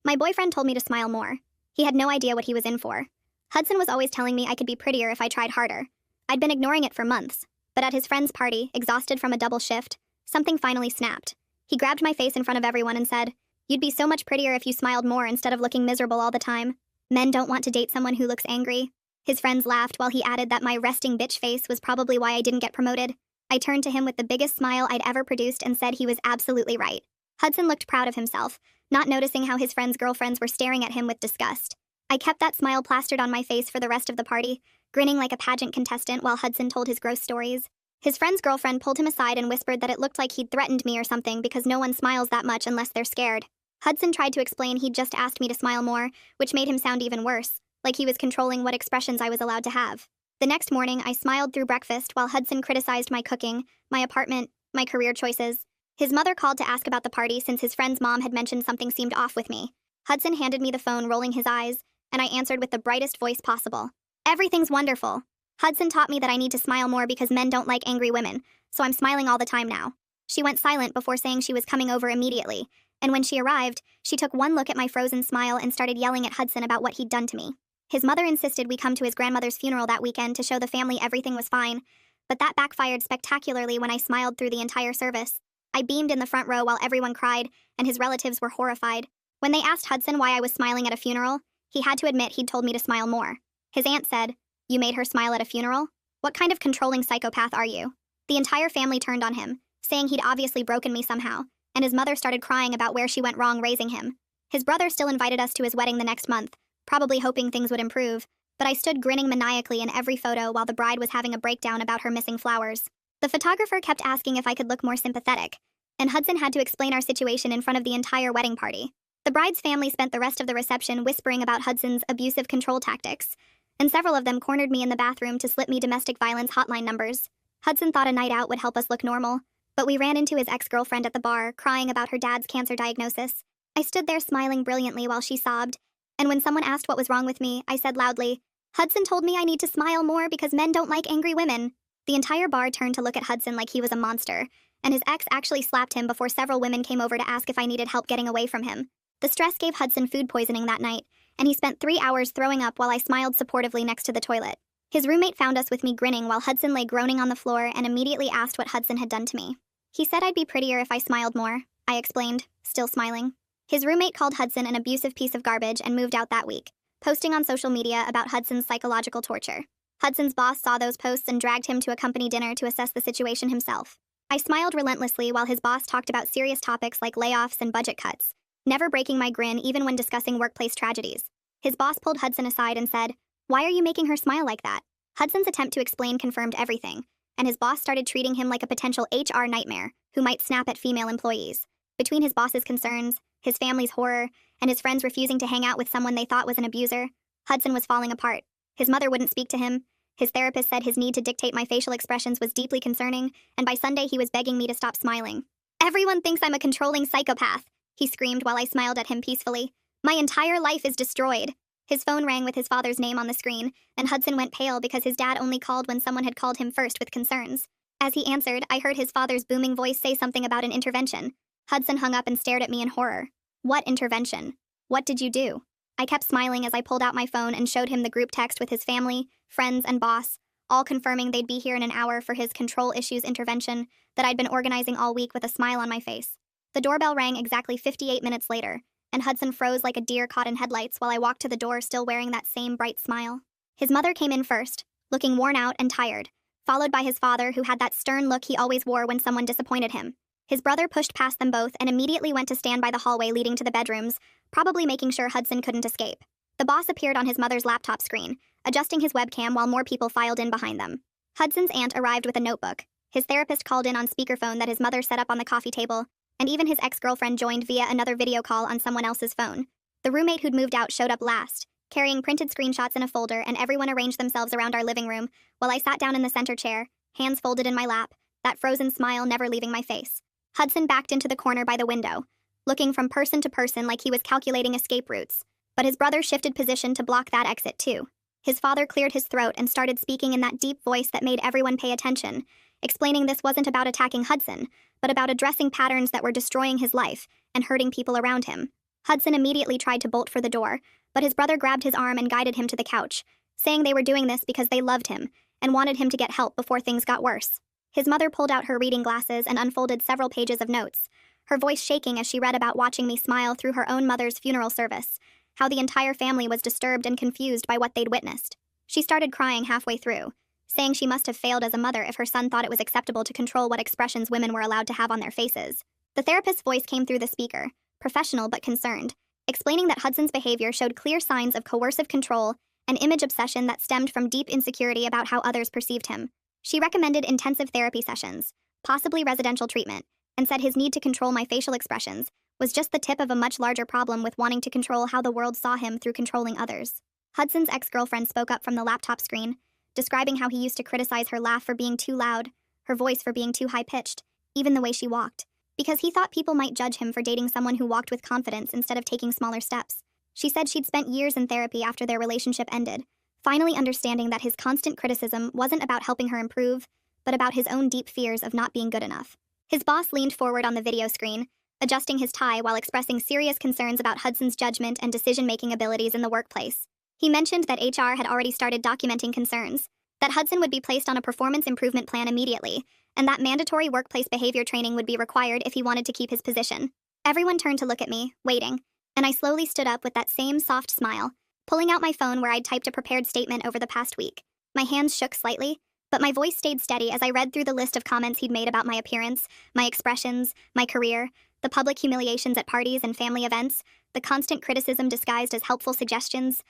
My boyfriend told me to smile more. He had no idea what he was in for. Hudson was always telling me I could be prettier if I tried harder. I'd been ignoring it for months, but at his friend's party, exhausted from a double shift, something finally snapped. He grabbed my face in front of everyone and said, "You'd be so much prettier if you smiled more instead of looking miserable all the time. Men don't want to date someone who looks angry." His friends laughed while he added that my resting bitch face was probably why I didn't get promoted. I turned to him with the biggest smile I'd ever produced and said he was absolutely right. Hudson looked proud of himself, not noticing how his friends' girlfriends were staring at him with disgust. I kept that smile plastered on my face for the rest of the party, grinning like a pageant contestant while Hudson told his gross stories. His friend's girlfriend pulled him aside and whispered that it looked like he'd threatened me or something because no one smiles that much unless they're scared. Hudson tried to explain he'd just asked me to smile more, which made him sound even worse, like he was controlling what expressions I was allowed to have. The next morning, I smiled through breakfast while Hudson criticized my cooking, my apartment, my career choices. His mother called to ask about the party since his friend's mom had mentioned something seemed off with me. Hudson handed me the phone, rolling his eyes, and I answered with the brightest voice possible. "Everything's wonderful. Hudson taught me that I need to smile more because men don't like angry women, so I'm smiling all the time now." She went silent before saying she was coming over immediately, and when she arrived, she took one look at my frozen smile and started yelling at Hudson about what he'd done to me. His mother insisted we come to his grandmother's funeral that weekend to show the family everything was fine, but that backfired spectacularly when I smiled through the entire service. I beamed in the front row while everyone cried, and his relatives were horrified. When they asked Hudson why I was smiling at a funeral, he had to admit he'd told me to smile more. His aunt said, "You made her smile at a funeral? What kind of controlling psychopath are you?" The entire family turned on him, saying he'd obviously broken me somehow, and his mother started crying about where she went wrong raising him. His brother still invited us to his wedding the next month, probably hoping things would improve, but I stood grinning maniacally in every photo while the bride was having a breakdown about her missing flowers. The photographer kept asking if I could look more sympathetic, and Hudson had to explain our situation in front of the entire wedding party. The bride's family spent the rest of the reception whispering about Hudson's abusive control tactics, and several of them cornered me in the bathroom to slip me domestic violence hotline numbers. Hudson thought a night out would help us look normal, but we ran into his ex-girlfriend at the bar, crying about her dad's cancer diagnosis. I stood there smiling brilliantly while she sobbed, and when someone asked what was wrong with me, I said loudly, "Hudson told me I need to smile more because men don't like angry women." The entire bar turned to look at Hudson like he was a monster, and his ex actually slapped him before several women came over to ask if I needed help getting away from him. The stress gave Hudson food poisoning that night, and he spent 3 hours throwing up while I smiled supportively next to the toilet. His roommate found us with me grinning while Hudson lay groaning on the floor and immediately asked what Hudson had done to me. He said I'd be prettier if I smiled more, I explained, still smiling. His roommate called Hudson an abusive piece of garbage and moved out that week, posting on social media about Hudson's psychological torture. Hudson's boss saw those posts and dragged him to a company dinner to assess the situation himself. I smiled relentlessly while his boss talked about serious topics like layoffs and budget cuts, never breaking my grin even when discussing workplace tragedies. His boss pulled Hudson aside and said, "Why are you making her smile like that?" Hudson's attempt to explain confirmed everything, and his boss started treating him like a potential HR nightmare who might snap at female employees. Between his boss's concerns, his family's horror, and his friends refusing to hang out with someone they thought was an abuser, Hudson was falling apart. His mother wouldn't speak to him. His therapist said his need to dictate my facial expressions was deeply concerning, and by Sunday he was begging me to stop smiling. "Everyone thinks I'm a controlling psychopath," he screamed while I smiled at him peacefully. "My entire life is destroyed." His phone rang with his father's name on the screen, and Hudson went pale because his dad only called when someone had called him first with concerns. As he answered, I heard his father's booming voice say something about an intervention. Hudson hung up and stared at me in horror. "What intervention? What did you do?" I kept smiling as I pulled out my phone and showed him the group text with his family, friends, and boss, all confirming they'd be here in an hour for his control issues intervention that I'd been organizing all week with a smile on my face. The doorbell rang exactly 58 minutes later, and Hudson froze like a deer caught in headlights while I walked to the door still wearing that same bright smile. His mother came in first, looking worn out and tired, followed by his father who had that stern look he always wore when someone disappointed him. His brother pushed past them both and immediately went to stand by the hallway leading to the bedrooms, probably making sure Hudson couldn't escape. The boss appeared on his mother's laptop screen, adjusting his webcam while more people filed in behind them. Hudson's aunt arrived with a notebook. His therapist called in on speakerphone that his mother set up on the coffee table, and even his ex-girlfriend joined via another video call on someone else's phone. The roommate who'd moved out showed up last, carrying printed screenshots in a folder, and everyone arranged themselves around our living room while I sat down in the center chair, hands folded in my lap, that frozen smile never leaving my face. Hudson backed into the corner by the window, looking from person to person like he was calculating escape routes, but his brother shifted position to block that exit too. His father cleared his throat and started speaking in that deep voice that made everyone pay attention, explaining this wasn't about attacking Hudson, but about addressing patterns that were destroying his life and hurting people around him. Hudson immediately tried to bolt for the door, but his brother grabbed his arm and guided him to the couch, saying they were doing this because they loved him and wanted him to get help before things got worse. His mother pulled out her reading glasses and unfolded several pages of notes, her voice shaking as she read about watching me smile through her own mother's funeral service, how the entire family was disturbed and confused by what they'd witnessed. She started crying halfway through, saying she must have failed as a mother if her son thought it was acceptable to control what expressions women were allowed to have on their faces. The therapist's voice came through the speaker, professional but concerned, explaining that Hudson's behavior showed clear signs of coercive control and image obsession that stemmed from deep insecurity about how others perceived him. She recommended intensive therapy sessions, possibly residential treatment, and said his need to control my facial expressions was just the tip of a much larger problem with wanting to control how the world saw him through controlling others. Hudson's ex-girlfriend spoke up from the laptop screen, describing how he used to criticize her laugh for being too loud, her voice for being too high-pitched, even the way she walked, because he thought people might judge him for dating someone who walked with confidence instead of taking smaller steps. She said she'd spent years in therapy after their relationship ended, finally understanding that his constant criticism wasn't about helping her improve, but about his own deep fears of not being good enough. His boss leaned forward on the video screen, adjusting his tie while expressing serious concerns about Hudson's judgment and decision-making abilities in the workplace. He mentioned that HR had already started documenting concerns, that Hudson would be placed on a performance improvement plan immediately, and that mandatory workplace behavior training would be required if he wanted to keep his position. Everyone turned to look at me, waiting, and I slowly stood up with that same soft smile, pulling out my phone where I'd typed a prepared statement over the past week. My hands shook slightly, but my voice stayed steady as I read through the list of comments he'd made about my appearance, my expressions, my career, the public humiliations at parties and family events, the constant criticism disguised as helpful suggestions.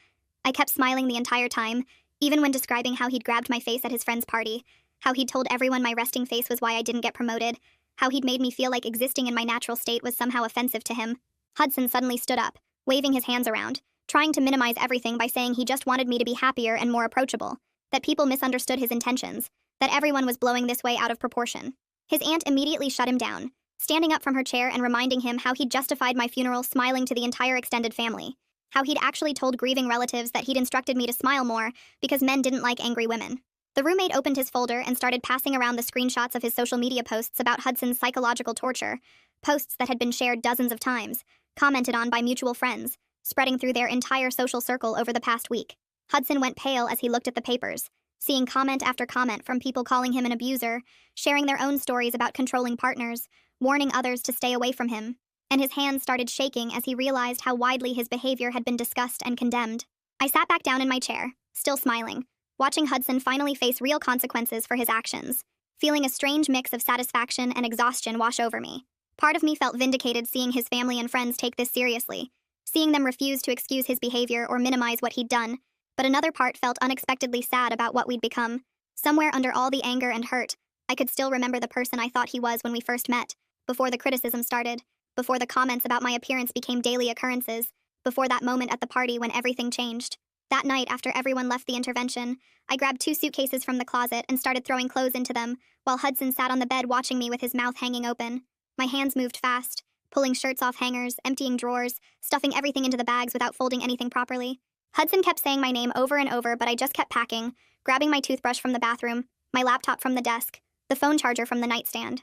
I kept smiling the entire time, even when describing how he'd grabbed my face at his friend's party, how he'd told everyone my resting face was why I didn't get promoted, how he'd made me feel like existing in my natural state was somehow offensive to him. Hudson suddenly stood up, waving his hands around, trying to minimize everything by saying he just wanted me to be happier and more approachable, that people misunderstood his intentions, that everyone was blowing this way out of proportion. His aunt immediately shut him down, standing up from her chair and reminding him how he'd justified my funeral smiling to the entire extended family, how he'd actually told grieving relatives that he'd instructed me to smile more because men didn't like angry women. The roommate opened his folder and started passing around the screenshots of his social media posts about Hudson's psychological torture, posts that had been shared dozens of times, commented on by mutual friends, spreading through their entire social circle over the past week. Hudson went pale as he looked at the papers, seeing comment after comment from people calling him an abuser, sharing their own stories about controlling partners, warning others to stay away from him, and his hands started shaking as he realized how widely his behavior had been discussed and condemned. I sat back down in my chair, still smiling, watching Hudson finally face real consequences for his actions, feeling a strange mix of satisfaction and exhaustion wash over me. Part of me felt vindicated seeing his family and friends take this seriously, seeing them refuse to excuse his behavior or minimize what he'd done, but another part felt unexpectedly sad about what we'd become. Somewhere under all the anger and hurt, I could still remember the person I thought he was when we first met, before the criticism started, before the comments about my appearance became daily occurrences, before that moment at the party when everything changed. That night, after everyone left the intervention, I grabbed 2 suitcases from the closet and started throwing clothes into them, while Hudson sat on the bed watching me with his mouth hanging open. My hands moved fast, pulling shirts off hangers, emptying drawers, stuffing everything into the bags without folding anything properly. Hudson kept saying my name over and over, but I just kept packing, grabbing my toothbrush from the bathroom, my laptop from the desk, the phone charger from the nightstand.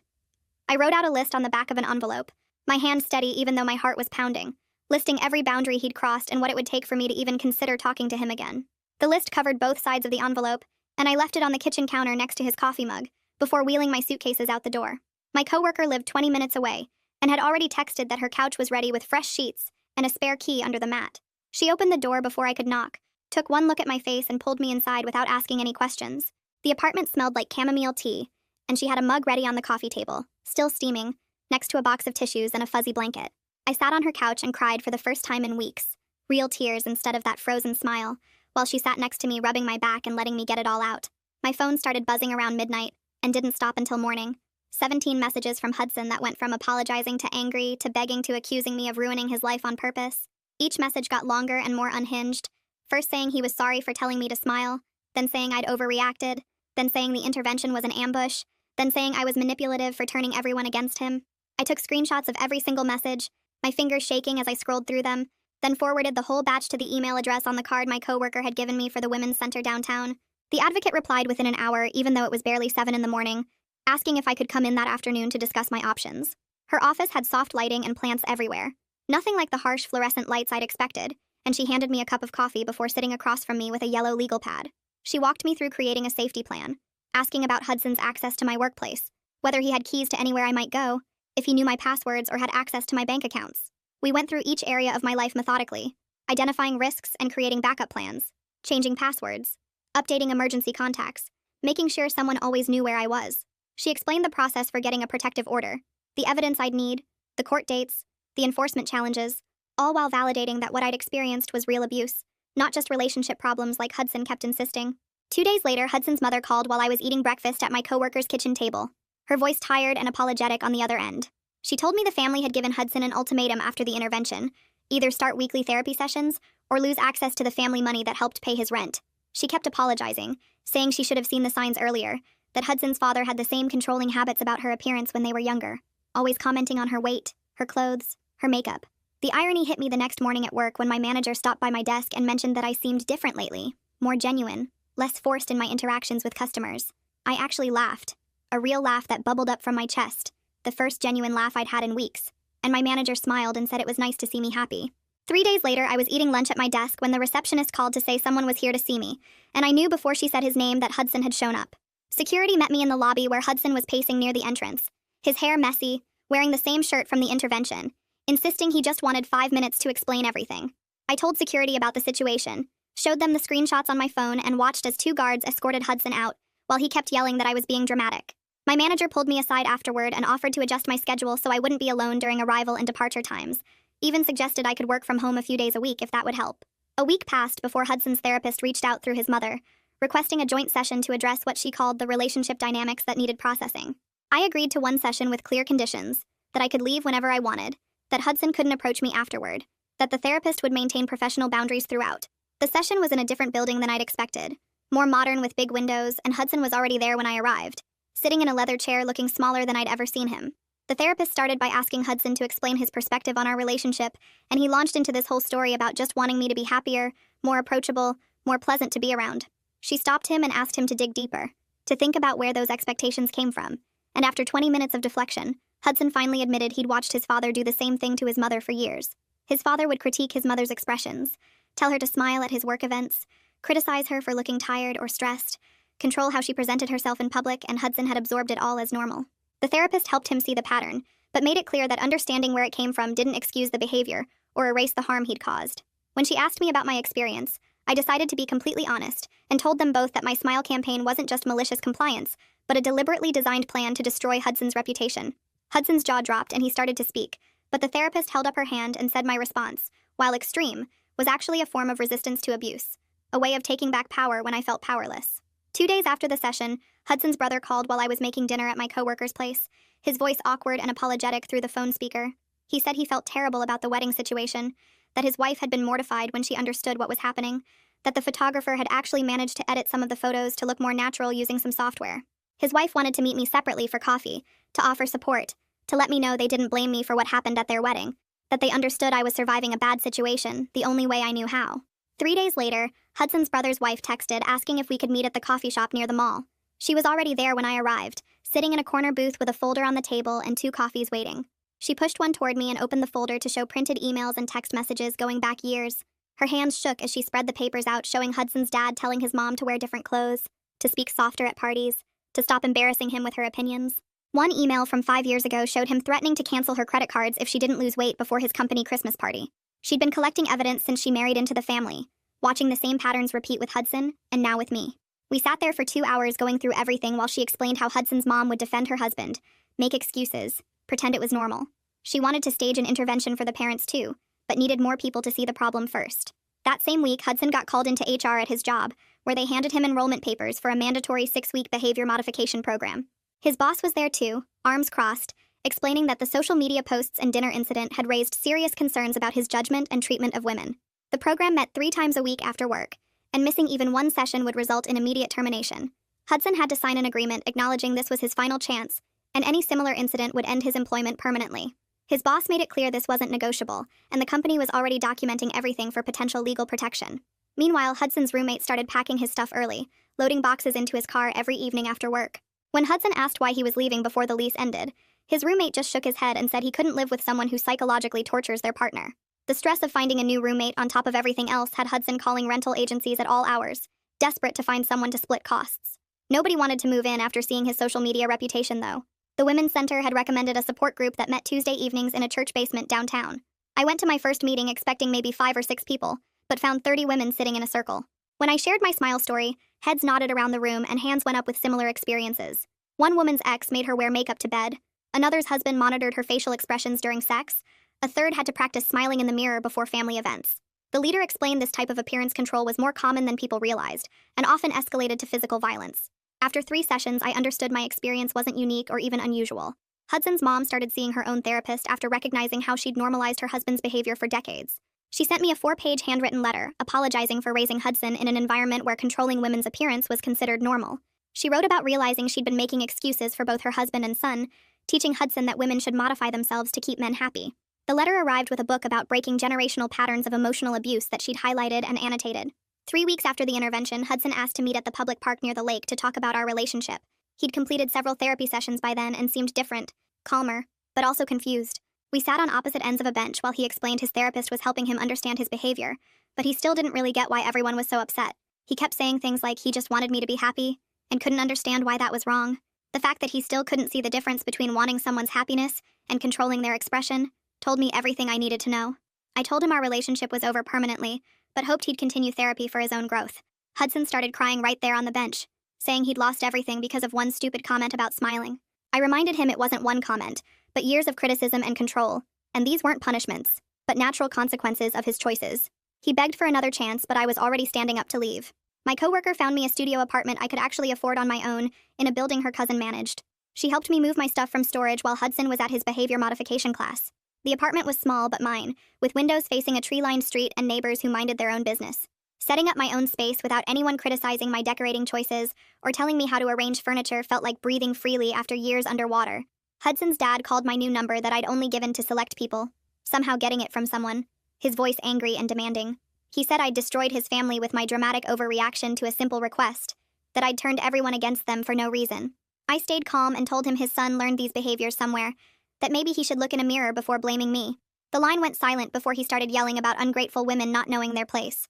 I wrote out a list on the back of an envelope, my hand steady even though my heart was pounding, listing every boundary he'd crossed and what it would take for me to even consider talking to him again. The list covered both sides of the envelope, and I left it on the kitchen counter next to his coffee mug, before wheeling my suitcases out the door. My coworker lived 20 minutes away, and had already texted that her couch was ready with fresh sheets and a spare key under the mat. She opened the door before I could knock, took one look at my face and pulled me inside without asking any questions. The apartment smelled like chamomile tea, and she had a mug ready on the coffee table, still steaming, next to a box of tissues and a fuzzy blanket. I sat on her couch and cried for the first time in weeks, real tears instead of that frozen smile, while she sat next to me rubbing my back and letting me get it all out. My phone started buzzing around midnight, and didn't stop until morning. 17 messages from Hudson that went from apologizing to angry to begging to accusing me of ruining his life on purpose. Each message got longer and more unhinged, first saying he was sorry for telling me to smile, then saying I'd overreacted, then saying the intervention was an ambush, then saying I was manipulative for turning everyone against him. I took screenshots of every single message, my fingers shaking as I scrolled through them, then forwarded the whole batch to the email address on the card my coworker had given me for the women's center downtown. The advocate replied within an hour, even though it was barely 7 in the morning, asking if I could come in that afternoon to discuss my options. Her office had soft lighting and plants everywhere, Nothing like the harsh fluorescent lights I'd expected, and she handed me a cup of coffee before sitting across from me with a yellow legal pad. She walked me through creating a safety plan, asking about Hudson's access to my workplace, whether he had keys to anywhere I might go, if he knew my passwords or had access to my bank accounts. We went through each area of my life methodically, identifying risks and creating backup plans, changing passwords, updating emergency contacts, making sure someone always knew where I was. She explained the process for getting a protective order, the evidence I'd need, the court dates, the enforcement challenges, all while validating that what I'd experienced was real abuse, not just relationship problems like Hudson kept insisting. 2 days later, Hudson's mother called while I was eating breakfast at my coworker's kitchen table, her voice tired and apologetic on the other end. She told me the family had given Hudson an ultimatum after the intervention, either start weekly therapy sessions or lose access to the family money that helped pay his rent. She kept apologizing, saying she should have seen the signs earlier, that Hudson's father had the same controlling habits about her appearance when they were younger, always commenting on her weight, her clothes, her makeup. The irony hit me the next morning at work when my manager stopped by my desk and mentioned that I seemed different lately, more genuine, less forced in my interactions with customers. I actually laughed, a real laugh that bubbled up from my chest, the first genuine laugh I'd had in weeks, and my manager smiled and said it was nice to see me happy. 3 days later, I was eating lunch at my desk when the receptionist called to say someone was here to see me, and I knew before she said his name that Hudson had shown up. Security met me in the lobby where Hudson was pacing near the entrance, his hair messy, wearing the same shirt from the intervention, insisting he just wanted 5 minutes to explain everything. I told security about the situation, showed them the screenshots on my phone, and watched as 2 guards escorted Hudson out, while he kept yelling that I was being dramatic. My manager pulled me aside afterward and offered to adjust my schedule so I wouldn't be alone during arrival and departure times, even suggested I could work from home a few days a week if that would help. A week passed before Hudson's therapist reached out through his mother, requesting a joint session to address what she called the relationship dynamics that needed processing. I agreed to one session with clear conditions, that I could leave whenever I wanted, that Hudson couldn't approach me afterward, that the therapist would maintain professional boundaries throughout. The session was in a different building than I'd expected, more modern with big windows, and Hudson was already there when I arrived, sitting in a leather chair looking smaller than I'd ever seen him. The therapist started by asking Hudson to explain his perspective on our relationship, and he launched into this whole story about just wanting me to be happier, more approachable, more pleasant to be around. She stopped him and asked him to dig deeper, to think about where those expectations came from, and after 20 minutes of deflection, Hudson finally admitted he'd watched his father do the same thing to his mother for years. His father would critique his mother's expressions, tell her to smile at his work events, criticize her for looking tired or stressed, control how she presented herself in public, and Hudson had absorbed it all as normal. The therapist helped him see the pattern, but made it clear that understanding where it came from didn't excuse the behavior or erase the harm he'd caused. When she asked me about my experience, I decided to be completely honest and told them both that my Smile campaign wasn't just malicious compliance, but a deliberately designed plan to destroy Hudson's reputation. Hudson's jaw dropped and he started to speak, but the therapist held up her hand and said my response, while extreme, was actually a form of resistance to abuse, a way of taking back power when I felt powerless. 2 days after the session, Hudson's brother called while I was making dinner at my coworker's place, his voice awkward and apologetic through the phone speaker. He said he felt terrible about the wedding situation, that his wife had been mortified when she understood what was happening, that the photographer had actually managed to edit some of the photos to look more natural using some software. His wife wanted to meet me separately for coffee, to offer support, to let me know they didn't blame me for what happened at their wedding, that they understood I was surviving a bad situation the only way I knew how. 3 days later, Hudson's brother's wife texted asking if we could meet at the coffee shop near the mall. She was already there when I arrived, sitting in a corner booth with a folder on the table and 2 coffees waiting. She pushed one toward me and opened the folder to show printed emails and text messages going back years. Her hands shook as she spread the papers out, showing Hudson's dad telling his mom to wear different clothes, to speak softer at parties, to stop embarrassing him with her opinions. One email from 5 years ago showed him threatening to cancel her credit cards if she didn't lose weight before his company Christmas party. She'd been collecting evidence since she married into the family, watching the same patterns repeat with Hudson, and now with me. We sat there for 2 hours going through everything while she explained how Hudson's mom would defend her husband, make excuses, pretend it was normal. She wanted to stage an intervention for the parents too, but needed more people to see the problem first. That same week, Hudson got called into HR at his job, where they handed him enrollment papers for a mandatory 6-week behavior modification program. His boss was there too, arms crossed, explaining that the social media posts and dinner incident had raised serious concerns about his judgment and treatment of women. The program met 3 times a week after work, and missing even one session would result in immediate termination. Hudson had to sign an agreement acknowledging this was his final chance, and any similar incident would end his employment permanently. His boss made it clear this wasn't negotiable, and the company was already documenting everything for potential legal protection. Meanwhile, Hudson's roommate started packing his stuff early, loading boxes into his car every evening after work. When Hudson asked why he was leaving before the lease ended, His roommate just shook his head and said he couldn't live with someone who psychologically tortures their partner. The stress of finding a new roommate on top of everything else had Hudson calling rental agencies at all hours, desperate to find someone to split costs. Nobody wanted to move in after seeing his social media reputation, though. The Women's Center had recommended a support group that met Tuesday evenings in a church basement downtown. I went to my first meeting expecting maybe 5 or 6 people, but found 30 women sitting in a circle. When I shared my smile story, heads nodded around the room and hands went up with similar experiences. One woman's ex made her wear makeup to bed. Another's husband monitored her facial expressions during sex. A third had to practice smiling in the mirror before family events. The leader explained this type of appearance control was more common than people realized, and often escalated to physical violence. After 3 sessions, I understood my experience wasn't unique or even unusual. Hudson's mom started seeing her own therapist after recognizing how she'd normalized her husband's behavior for decades. She sent me a 4-page handwritten letter, apologizing for raising Hudson in an environment where controlling women's appearance was considered normal. She wrote about realizing she'd been making excuses for both her husband and son, teaching Hudson that women should modify themselves to keep men happy. The letter arrived with a book about breaking generational patterns of emotional abuse that she'd highlighted and annotated. 3 weeks after the intervention, Hudson asked to meet at the public park near the lake to talk about our relationship. He'd completed several therapy sessions by then and seemed different, calmer, but also confused. We sat on opposite ends of a bench while he explained his therapist was helping him understand his behavior, but he still didn't really get why everyone was so upset. He kept saying things like he just wanted me to be happy, and couldn't understand why that was wrong. The fact that he still couldn't see the difference between wanting someone's happiness and controlling their expression told me everything I needed to know. I told him our relationship was over permanently, but hoped he'd continue therapy for his own growth. Hudson started crying right there on the bench, saying he'd lost everything because of one stupid comment about smiling. I reminded him it wasn't one comment, but years of criticism and control, and these weren't punishments, but natural consequences of his choices. He begged for another chance, but I was already standing up to leave. My coworker found me a studio apartment I could actually afford on my own in a building her cousin managed. She helped me move my stuff from storage while Hudson was at his behavior modification class. The apartment was small but mine, with windows facing a tree-lined street and neighbors who minded their own business. Setting up my own space without anyone criticizing my decorating choices or telling me how to arrange furniture felt like breathing freely after years underwater. Hudson's dad called my new number that I'd only given to select people, somehow getting it from someone, his voice angry and demanding. He said I'd destroyed his family with my dramatic overreaction to a simple request, that I'd turned everyone against them for no reason. I stayed calm and told him his son learned these behaviors somewhere, that maybe he should look in a mirror before blaming me. The line went silent before he started yelling about ungrateful women not knowing their place.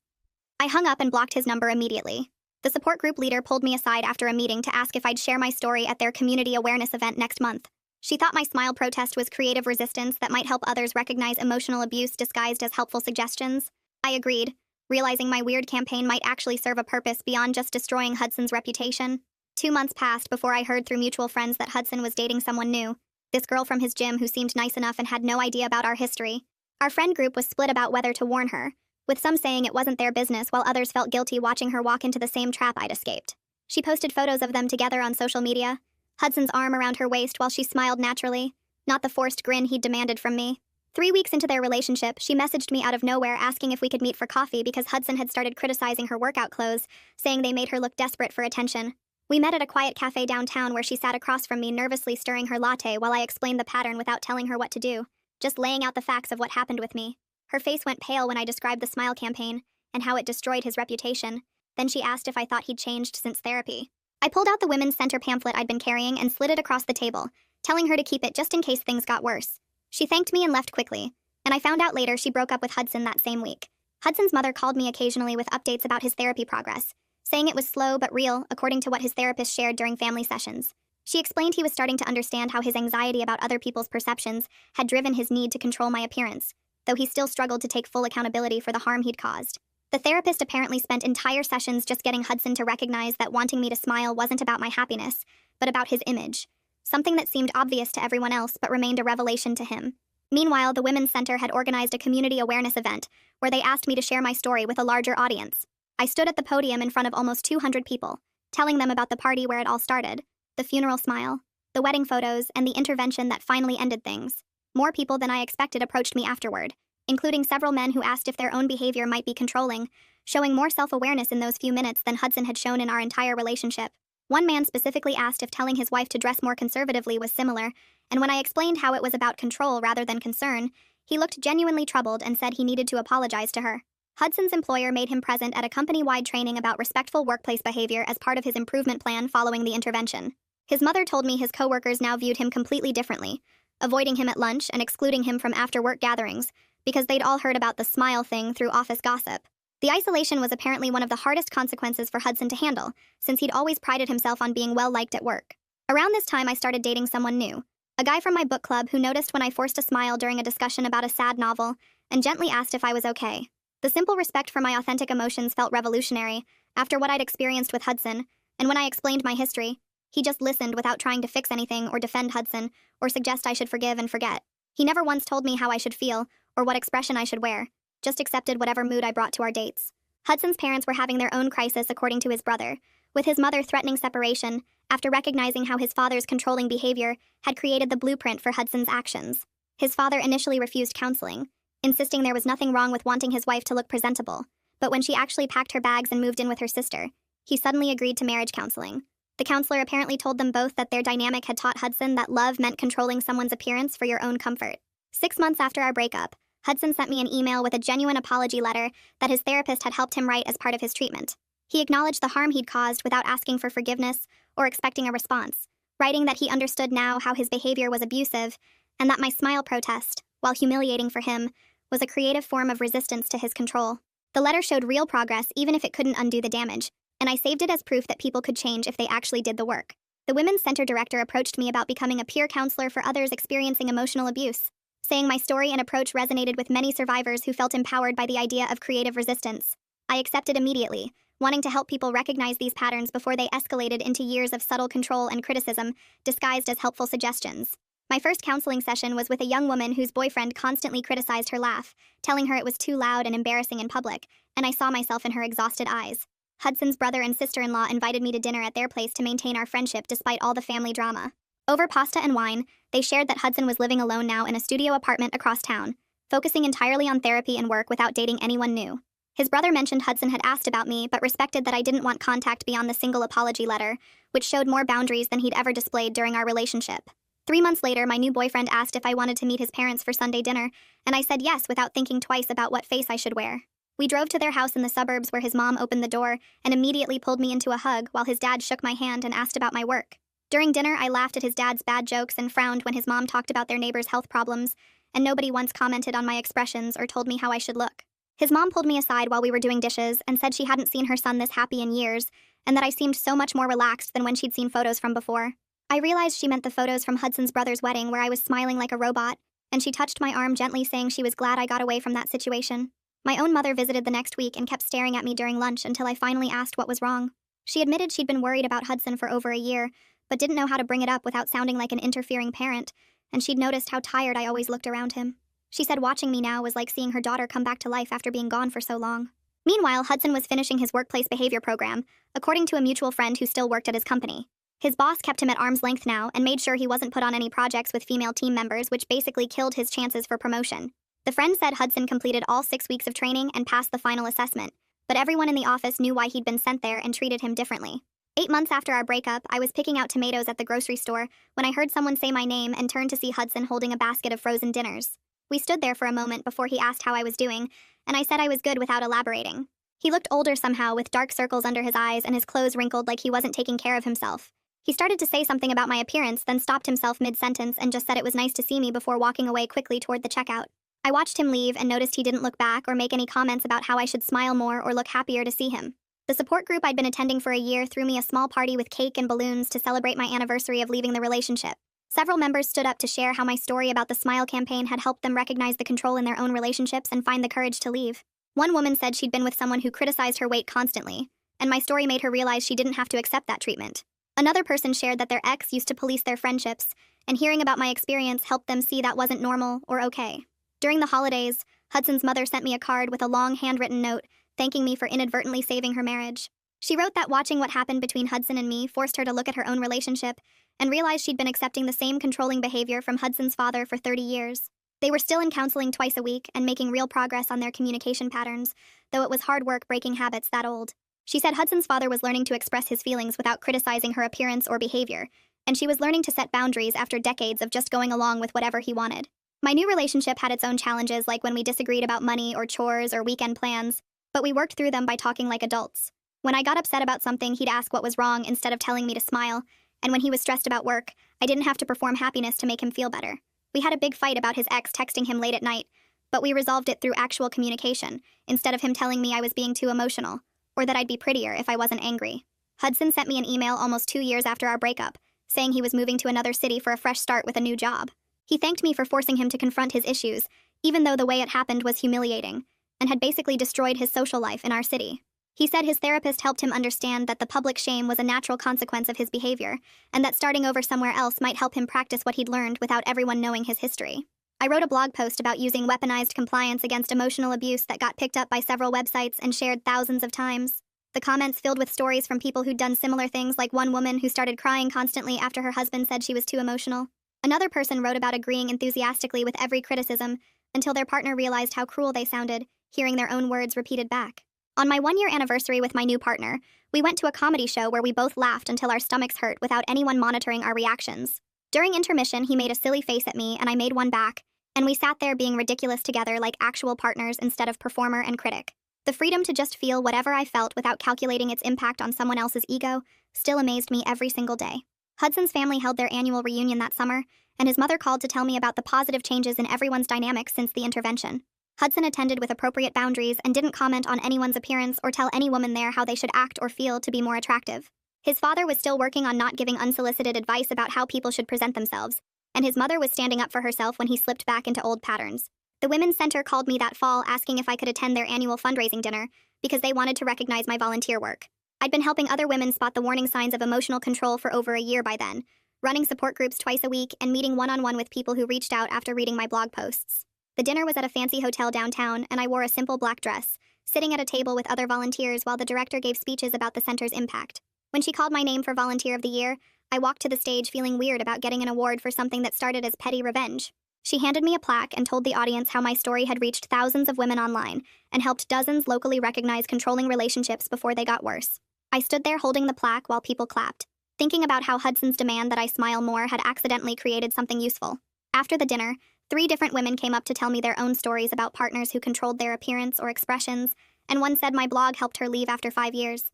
I hung up and blocked his number immediately. The support group leader pulled me aside after a meeting to ask if I'd share my story at their community awareness event next month. She thought my smile protest was creative resistance that might help others recognize emotional abuse disguised as helpful suggestions. I agreed, realizing my weird campaign might actually serve a purpose beyond just destroying Hudson's reputation. 2 months passed before I heard through mutual friends that Hudson was dating someone new. This girl from his gym who seemed nice enough and had no idea about our history. Our friend group was split about whether to warn her, with some saying it wasn't their business while others felt guilty watching her walk into the same trap I'd escaped. She posted photos of them together on social media, Hudson's arm around her waist while she smiled naturally, not the forced grin he'd demanded from me. 3 weeks into their relationship, she messaged me out of nowhere asking if we could meet for coffee because Hudson had started criticizing her workout clothes, saying they made her look desperate for attention. We met at a quiet cafe downtown where she sat across from me nervously stirring her latte while I explained the pattern without telling her what to do, just laying out the facts of what happened with me. Her face went pale when I described the smile campaign and how it destroyed his reputation. Then she asked if I thought he'd changed since therapy. I pulled out the Women's Center pamphlet I'd been carrying and slid it across the table, telling her to keep it just in case things got worse. She thanked me and left quickly, and I found out later she broke up with Hudson that same week. Hudson's mother called me occasionally with updates about his therapy progress, saying it was slow but real according to what his therapist shared during family sessions. She explained he was starting to understand how his anxiety about other people's perceptions had driven his need to control my appearance, though he still struggled to take full accountability for the harm he'd caused. The therapist apparently spent entire sessions just getting Hudson to recognize that wanting me to smile wasn't about my happiness, but about his image, something that seemed obvious to everyone else but remained a revelation to him. Meanwhile, the Women's Center had organized a community awareness event where they asked me to share my story with a larger audience. I stood at the podium in front of almost 200 people, telling them about the party where it all started, the funeral smile, the wedding photos, and the intervention that finally ended things. More people than I expected approached me afterward, including several men who asked if their own behavior might be controlling, showing more self-awareness in those few minutes than Hudson had shown in our entire relationship. One man specifically asked if telling his wife to dress more conservatively was similar, and when I explained how it was about control rather than concern, he looked genuinely troubled and said he needed to apologize to her. Hudson's employer made him present at a company-wide training about respectful workplace behavior as part of his improvement plan following the intervention. His mother told me his coworkers now viewed him completely differently, avoiding him at lunch and excluding him from after-work gatherings because they'd all heard about the smile thing through office gossip. The isolation was apparently one of the hardest consequences for Hudson to handle, since he'd always prided himself on being well-liked at work. Around this time, I started dating someone new, a guy from my book club who noticed when I forced a smile during a discussion about a sad novel and gently asked if I was okay. The simple respect for my authentic emotions felt revolutionary after what I'd experienced with Hudson, and when I explained my history, he just listened without trying to fix anything or defend Hudson or suggest I should forgive and forget. He never once told me how I should feel or what expression I should wear, just accepted whatever mood I brought to our dates. Hudson's parents were having their own crisis according to his brother, with his mother threatening separation after recognizing how his father's controlling behavior had created the blueprint for Hudson's actions. His father initially refused counseling, insisting there was nothing wrong with wanting his wife to look presentable, but when she actually packed her bags and moved in with her sister, he suddenly agreed to marriage counseling. The counselor apparently told them both that their dynamic had taught Hudson that love meant controlling someone's appearance for your own comfort. 6 months after our breakup, Hudson sent me an email with a genuine apology letter that his therapist had helped him write as part of his treatment. He acknowledged the harm he'd caused without asking for forgiveness or expecting a response, writing that he understood now how his behavior was abusive and that my smile protest, while humiliating for him, was a creative form of resistance to his control. The letter showed real progress even if it couldn't undo the damage, and I saved it as proof that people could change if they actually did the work. The Women's Center director approached me about becoming a peer counselor for others experiencing emotional abuse, saying my story and approach resonated with many survivors who felt empowered by the idea of creative resistance. I accepted immediately, wanting to help people recognize these patterns before they escalated into years of subtle control and criticism, disguised as helpful suggestions. My first counseling session was with a young woman whose boyfriend constantly criticized her laugh, telling her it was too loud and embarrassing in public, and I saw myself in her exhausted eyes. Hudson's brother and sister-in-law invited me to dinner at their place to maintain our friendship despite all the family drama. Over pasta and wine, they shared that Hudson was living alone now in a studio apartment across town, focusing entirely on therapy and work without dating anyone new. His brother mentioned Hudson had asked about me but respected that I didn't want contact beyond the single apology letter, which showed more boundaries than he'd ever displayed during our relationship. 3 months later, my new boyfriend asked if I wanted to meet his parents for Sunday dinner, and I said yes without thinking twice about what face I should wear. We drove to their house in the suburbs where his mom opened the door and immediately pulled me into a hug while his dad shook my hand and asked about my work. During dinner, I laughed at his dad's bad jokes and frowned when his mom talked about their neighbor's health problems, and nobody once commented on my expressions or told me how I should look. His mom pulled me aside while we were doing dishes and said she hadn't seen her son this happy in years, and that I seemed so much more relaxed than when she'd seen photos from before. I realized she meant the photos from Hudson's brother's wedding where I was smiling like a robot, and she touched my arm gently saying she was glad I got away from that situation. My own mother visited the next week and kept staring at me during lunch until I finally asked what was wrong. She admitted she'd been worried about Hudson for over a year, but didn't know how to bring it up without sounding like an interfering parent, and she'd noticed how tired I always looked around him. She said watching me now was like seeing her daughter come back to life after being gone for so long. Meanwhile, Hudson was finishing his workplace behavior program, according to a mutual friend who still worked at his company. His boss kept him at arm's length now and made sure he wasn't put on any projects with female team members, which basically killed his chances for promotion. The friend said Hudson completed all 6 weeks of training and passed the final assessment, but everyone in the office knew why he'd been sent there and treated him differently. 8 months after our breakup, I was picking out tomatoes at the grocery store when I heard someone say my name and turned to see Hudson holding a basket of frozen dinners. We stood there for a moment before he asked how I was doing, and I said I was good without elaborating. He looked older somehow, with dark circles under his eyes and his clothes wrinkled like he wasn't taking care of himself. He started to say something about my appearance, then stopped himself mid-sentence and just said it was nice to see me before walking away quickly toward the checkout. I watched him leave and noticed he didn't look back or make any comments about how I should smile more or look happier to see him. The support group I'd been attending for a year threw me a small party with cake and balloons to celebrate my anniversary of leaving the relationship. Several members stood up to share how my story about the Smile campaign had helped them recognize the control in their own relationships and find the courage to leave. One woman said she'd been with someone who criticized her weight constantly, and my story made her realize she didn't have to accept that treatment. Another person shared that their ex used to police their friendships, and hearing about my experience helped them see that wasn't normal or okay. During the holidays, Hudson's mother sent me a card with a long handwritten note thanking me for inadvertently saving her marriage. She wrote that watching what happened between Hudson and me forced her to look at her own relationship and realized she'd been accepting the same controlling behavior from Hudson's father for 30 years. They were still in counseling twice a week and making real progress on their communication patterns, though it was hard work breaking habits that old. She said Hudson's father was learning to express his feelings without criticizing her appearance or behavior, and she was learning to set boundaries after decades of just going along with whatever he wanted. My new relationship had its own challenges, like when we disagreed about money or chores or weekend plans, but we worked through them by talking like adults. When I got upset about something, he'd ask what was wrong instead of telling me to smile, and when he was stressed about work, I didn't have to perform happiness to make him feel better. We had a big fight about his ex texting him late at night, but we resolved it through actual communication, instead of him telling me I was being too emotional, or that I'd be prettier if I wasn't angry. Hudson sent me an email almost 2 years after our breakup, saying he was moving to another city for a fresh start with a new job. He thanked me for forcing him to confront his issues, even though the way it happened was humiliating, and had basically destroyed his social life in our city. He said his therapist helped him understand that the public shame was a natural consequence of his behavior, and that starting over somewhere else might help him practice what he'd learned without everyone knowing his history. I wrote a blog post about using weaponized compliance against emotional abuse that got picked up by several websites and shared thousands of times. The comments filled with stories from people who'd done similar things, like one woman who started crying constantly after her husband said she was too emotional. Another person wrote about agreeing enthusiastically with every criticism until their partner realized how cruel they sounded, hearing their own words repeated back. On my 1-year anniversary with my new partner, we went to a comedy show where we both laughed until our stomachs hurt without anyone monitoring our reactions. During intermission, he made a silly face at me and I made one back, and we sat there being ridiculous together like actual partners instead of performer and critic. The freedom to just feel whatever I felt without calculating its impact on someone else's ego still amazed me every single day. Hudson's family held their annual reunion that summer, and his mother called to tell me about the positive changes in everyone's dynamics since the intervention. Hudson attended with appropriate boundaries and didn't comment on anyone's appearance or tell any woman there how they should act or feel to be more attractive. His father was still working on not giving unsolicited advice about how people should present themselves, and his mother was standing up for herself when he slipped back into old patterns. The Women's Center called me that fall asking if I could attend their annual fundraising dinner because they wanted to recognize my volunteer work. I'd been helping other women spot the warning signs of emotional control for over a year by then, running support groups twice a week and meeting one-on-one with people who reached out after reading my blog posts. The dinner was at a fancy hotel downtown, and I wore a simple black dress, sitting at a table with other volunteers while the director gave speeches about the center's impact. When she called my name for Volunteer of the Year, I walked to the stage feeling weird about getting an award for something that started as petty revenge. She handed me a plaque and told the audience how my story had reached thousands of women online and helped dozens locally recognize controlling relationships before they got worse. I stood there holding the plaque while people clapped, thinking about how Hudson's demand that I smile more had accidentally created something useful. After the dinner, 3 different women came up to tell me their own stories about partners who controlled their appearance or expressions, and one said my blog helped her leave after 5 years.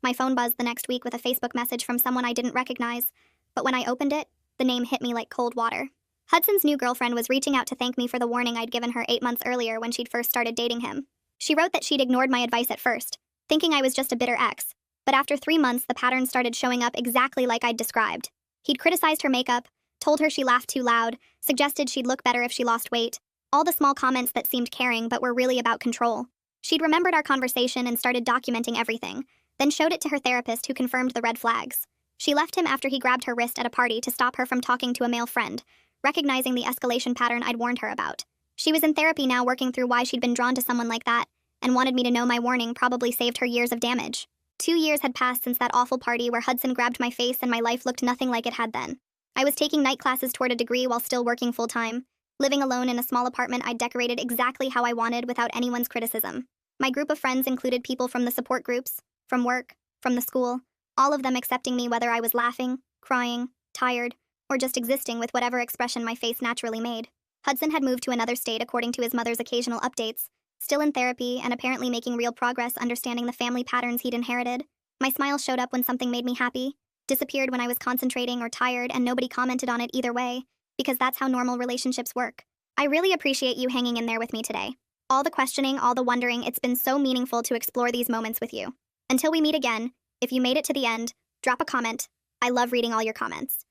My phone buzzed the next week with a Facebook message from someone I didn't recognize, but when I opened it, the name hit me like cold water. Hudson's new girlfriend was reaching out to thank me for the warning I'd given her 8 months earlier when she'd first started dating him. She wrote that she'd ignored my advice at first, thinking I was just a bitter ex, but after 3 months the pattern started showing up exactly like I'd described. He'd criticized her makeup, told her she laughed too loud, suggested she'd look better if she lost weight, all the small comments that seemed caring but were really about control. She'd remembered our conversation and started documenting everything, then showed it to her therapist who confirmed the red flags. She left him after he grabbed her wrist at a party to stop her from talking to a male friend, recognizing the escalation pattern I'd warned her about. She was in therapy now working through why she'd been drawn to someone like that, and wanted me to know my warning probably saved her years of damage. 2 years had passed since that awful party where Hudson grabbed my face and my life looked nothing like it had then. I was taking night classes toward a degree while still working full-time, living alone in a small apartment I'd decorated exactly how I wanted without anyone's criticism. My group of friends included people from the support groups, from work, from the school, all of them accepting me whether I was laughing, crying, tired, or just existing with whatever expression my face naturally made. Hudson had moved to another state according to his mother's occasional updates, still in therapy and apparently making real progress understanding the family patterns he'd inherited. My smile showed up when something made me happy, disappeared when I was concentrating or tired, and nobody commented on it either way, because that's how normal relationships work. I really appreciate you hanging in there with me today. All the questioning, all the wondering, it's been so meaningful to explore these moments with you. Until we meet again, if you made it to the end, drop a comment. I love reading all your comments.